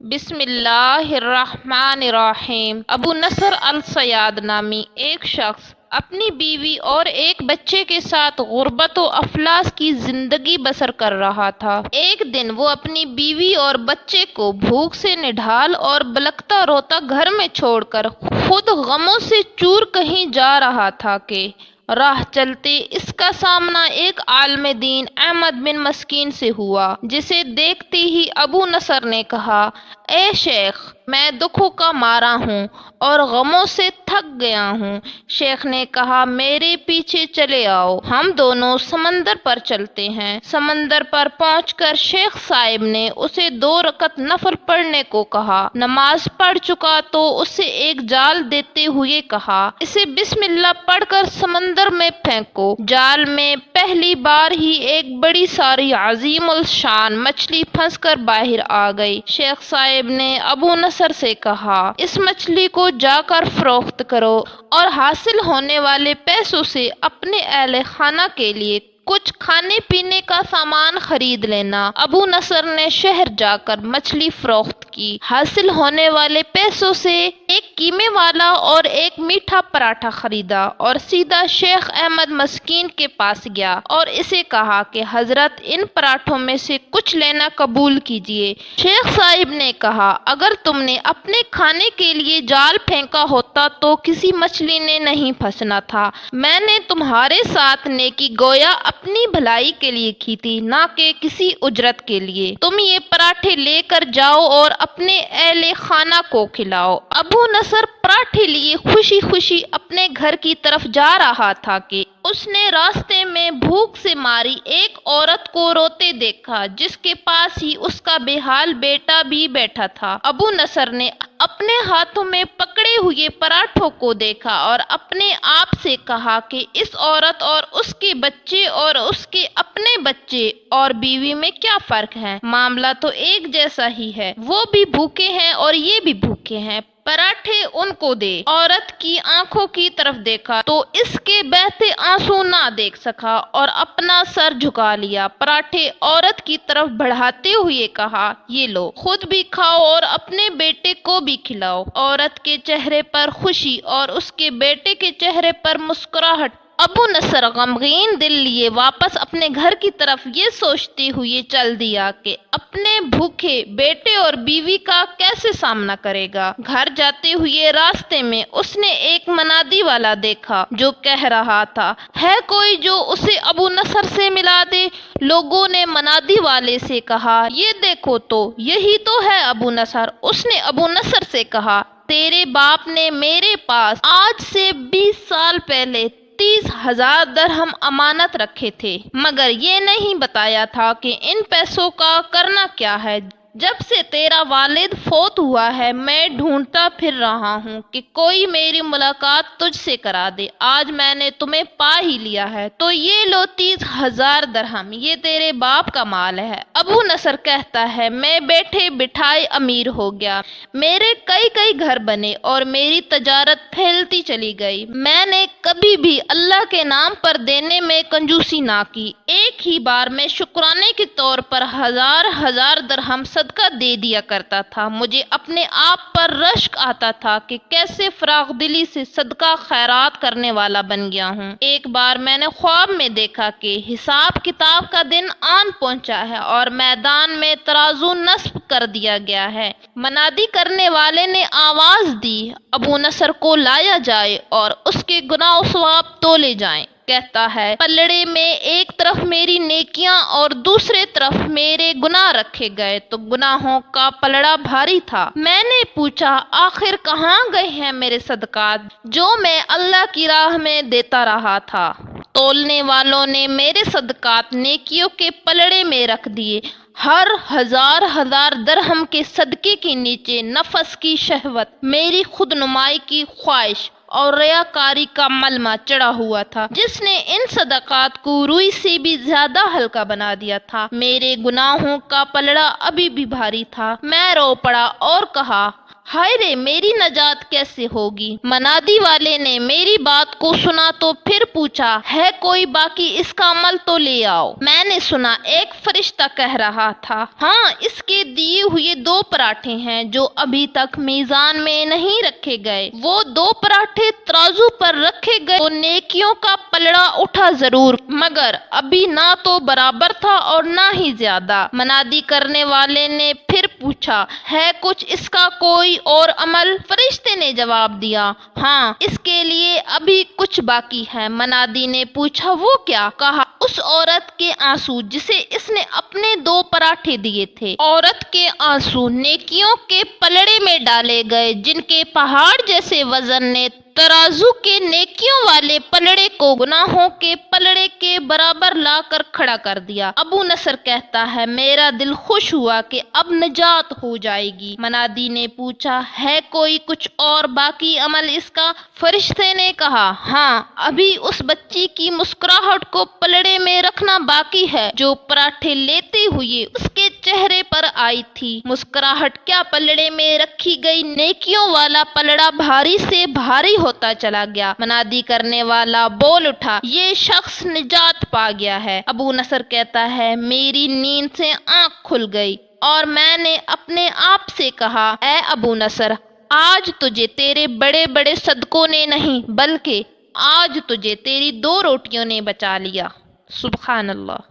بسم اللہ الرحمن الرحیم۔ ابو نصر الصیاد نامی ایک شخص اپنی بیوی اور ایک بچے کے ساتھ غربت و افلاس کی زندگی بسر کر رہا تھا۔ ایک دن وہ اپنی بیوی اور بچے کو بھوک سے نڈھال اور بلکتا روتا گھر میں چھوڑ کر خود غموں سے چور کہیں جا رہا تھا کہ راہ چلتے اس کا سامنا ایک عالم دین احمد بن مسکین سے ہوا، جسے دیکھتے ہی ابو نصر نے کہا: اے شیخ، میں دکھوں کا مارا ہوں اور غموں سے تھک گیا ہوں۔ شیخ نے کہا: میرے پیچھے چلے آؤ، ہم دونوں سمندر پر چلتے ہیں۔ سمندر پر پہنچ کر شیخ صاحب نے اسے 2 رکعت نفل پڑھنے کو کہا۔ نماز پڑھ چکا تو اسے ایک جال دیتے ہوئے کہا: اسے بسم اللہ پڑھ کر سمندر میں پھینکو۔ جال میں پہلی بار ہی ایک بڑی ساری عظیم الشان مچھلی پھنس کر باہر آ گئی۔ شیخ صاحب نے ابو نصر سے کہا: اس مچھلی کو جا کر فروخت کرو اور حاصل ہونے والے پیسوں سے اپنے اہل خانہ کے لیے کچھ کھانے پینے کا سامان خرید لینا۔ ابو نصر نے شہر جا کر مچھلی فروخت کی۔ حاصل ہونے والے پیسوں سے ایک قیمے والا اور ایک میٹھا پراٹھا خریدا اور سیدھا شیخ احمد مسکین کے پاس گیا اور اسے کہا کہ حضرت، ان پراٹھوں میں سے کچھ لینا قبول کیجیے۔ شیخ صاحب نے کہا: اگر تم نے اپنے کھانے کے لیے جال پھینکا ہوتا تو کسی مچھلی نے نہیں پھنسنا تھا۔ میں نے تمہارے ساتھ نیکی گویا اپنی بھلائی کے لیے کی تھی، نہ کہ کسی اجرت کے لیے۔ تم یہ پراٹھے لے کر جاؤ اور اپنے اہل خانہ کو کھلاؤ۔ ابو نصر پراٹھے لیے خوشی خوشی اپنے گھر کی طرف جا رہا تھا کہ اس نے راستے میں بھوک سے ماری ایک عورت کو روتے دیکھا، جس کے پاس ہی اس کا بے حال بیٹا بھی بیٹھا تھا۔ ابو نصر نے اپنے ہاتھوں میں پکڑے ہوئے پراٹھوں کو دیکھا اور اپنے آپ سے کہا کہ اس عورت اور اس کے بچے اور اس کے اپنے بچے اور بیوی میں کیا فرق ہے؟ معاملہ تو ایک جیسا ہی ہے۔ وہ بھی بھوکے ہیں اور یہ بھی بھوکے ہیں، پراٹھے ان کو دے۔ عورت کی آنکھوں کی طرف دیکھا تو اس کے بہتے آنسو نہ دیکھ سکا اور اپنا سر جھکا لیا۔ پراٹھے عورت کی طرف بڑھاتے ہوئے کہا: یہ لو، خود بھی کھاؤ اور اپنے بیٹے کو بھی کھلاؤ۔ عورت کے چہرے پر خوشی اور اس کے بیٹے کے چہرے پر مسکراہٹ۔ ابو نصر غمگین دل لیے واپس اپنے گھر کی طرف یہ سوچتے ہوئے چل دیا کہ اپنے بھوکے بیٹے اور بیوی کا کیسے سامنا کرے گا۔ گھر جاتے ہوئے راستے میں اس نے ایک منادی والا دیکھا جو کہہ رہا تھا: ہے کوئی جو اسے ابو نصر سے ملا دے؟ لوگوں نے منادی والے سے کہا: یہ دیکھو تو، یہی تو ہے ابو نصر۔ اس نے ابو نصر سے کہا: تیرے باپ نے میرے پاس آج سے 20 سال پہلے 30,000 درہم امانت رکھے تھے، مگر یہ نہیں بتایا تھا کہ ان پیسوں کا کرنا کیا ہے۔ جب سے تیرا والد فوت ہوا ہے میں ڈھونڈتا پھر رہا ہوں کہ کوئی میری ملاقات تجھ سے کرا دے۔ آج میں نے تمہیں پا ہی لیا ہے، تو یہ لو 30,000 درہم، یہ تیرے باپ کا مال ہے۔ ابو نصر کہتا ہے: میں بیٹھے بٹھائے امیر ہو گیا، میرے کئی گھر بنے اور میری تجارت پھیلتی چلی گئی۔ میں نے کبھی بھی اللہ کے نام پر دینے میں کنجوسی نہ کی۔ ایک ہی بار میں شکرانے کے طور پر 1000 درہم صدقہ دے دیا کرتا تھا۔ مجھے اپنے آپ پر رشک آتا تھا کہ کیسے فراغ دلی سے صدقہ خیرات کرنے والا بن گیا ہوں۔ ایک بار میں نے خواب میں دیکھا کہ حساب کتاب کا دن آن پہنچا ہے اور میدان میں ترازو نصب کر دیا گیا ہے۔ منادی کرنے والے نے آواز دی: ابو نصر کو لایا جائے اور اس کے گناہ و ثواب تولے جائیں۔ کہتا ہے: پلڑے میں ایک طرف میری نیکیاں اور دوسرے طرف میرے گناہ رکھے گئے تو گناہوں کا پلڑا بھاری تھا۔ میں نے پوچھا: آخر کہاں گئے ہیں میرے صدقات جو میں اللہ کی راہ میں دیتا رہا تھا؟ تولنے والوں نے میرے صدقات نیکیوں کے پلڑے میں رکھ دیے۔ ہر 1000 درہم کے صدقے کے نیچے نفس کی شہوت، میری خود نمائی کی خواہش اور ریاکاری کا ملمہ چڑھا ہوا تھا، جس نے ان صدقات کو روئی سے بھی زیادہ ہلکا بنا دیا تھا۔ میرے گناہوں کا پلڑا ابھی بھی بھاری تھا۔ میں رو پڑا اور کہا: ہائے رے، میری نجات کیسے ہوگی؟ منادی والے نے میری بات کو سنا تو پھر پوچھا، ہے کوئی باقی؟ اس کا عمل تو لے آؤ۔ میں نے سنا ایک فرشتہ کہہ رہا تھا، ہاں اس کے دیے ہوئے 2 پراٹھے ہیں جو ابھی تک میزان میں نہیں رکھے گئے۔ وہ 2 پراٹھے ترازو پر رکھے گئے تو نیکیوں کا پلڑا اٹھا ضرور، مگر ابھی نہ تو برابر تھا اور نہ ہی زیادہ۔ منادی کرنے والے نے پھر پوچھا، ہے کچھ اس کا کوئی اور عمل؟ فرشتے نے جواب دیا، ہاں اس کے لیے ابھی کچھ باقی ہے۔ منادی نے پوچھا، وہ کیا؟ کہا، اس عورت کے آنسو جسے اس نے اپنے 2 پراٹھے دیے تھے۔ عورت کے آنسو نیکیوں کے پلڑے میں ڈالے گئے جن کے پہاڑ جیسے وزن نے ترازو کے نیکیوں والے پلڑے کو گناہوں کے پلڑے کے برابر لا کر کھڑا کر دیا۔ ابو نصر کہتا ہے، میرا دل خوش ہوا کہ اب نجات ہو جائے گی۔ منادی نے پوچھا، ہے کوئی کچھ اور باقی عمل اس کا؟ فرشتے نے کہا، ہاں ابھی اس بچی کی مسکراہٹ کو پلڑے میں رکھنا باقی ہے جو پراٹھے لیتے ہوئے اس کے چہرے پر آئی تھی۔ مسکراہٹ کیا پلڑے میں رکھی گئی نیکیوں والا پلڑا بھاری سے بھاری ہوتا چلا گیا۔ منادی کرنے والا بول اٹھا، یہ شخص نجات پا گیا ہے۔ ابو نصر کہتا ہے، میری نیند سے آنکھ کھل گئی اور میں نے اپنے آپ سے کہا، اے ابو نصر، آج تجھے تیرے بڑے بڑے صدقوں نے نہیں بلکہ آج تجھے تیری 2 روٹیوں نے بچا لیا۔ سبحان اللہ۔